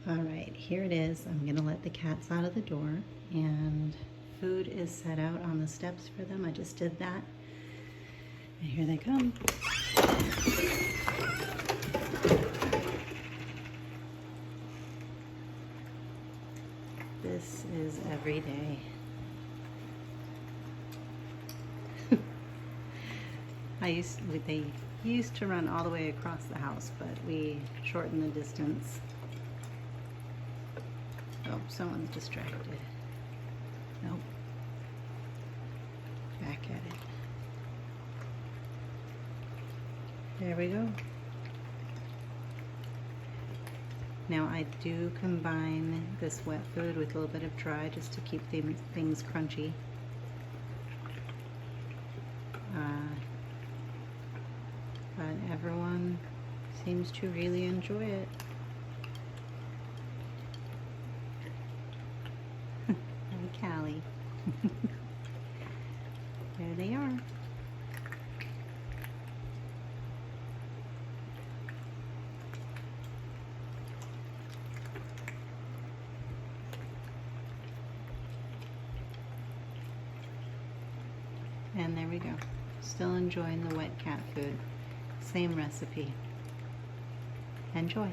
All right, here it is. I'm gonna let the cats out of the door, and food is set out on the steps for them. I just did that. And here they come. This is every day. They used to run all the way across the house, but we shortened the distance. Oh, someone's distracted. Nope. Back at it. There we go. Now I do combine this wet food with a little bit of dry just to keep things crunchy. But everyone seems to really enjoy it. Hi, Callie. There they are. And there we go. Still enjoying the wet cat food. Same recipe. Enjoy.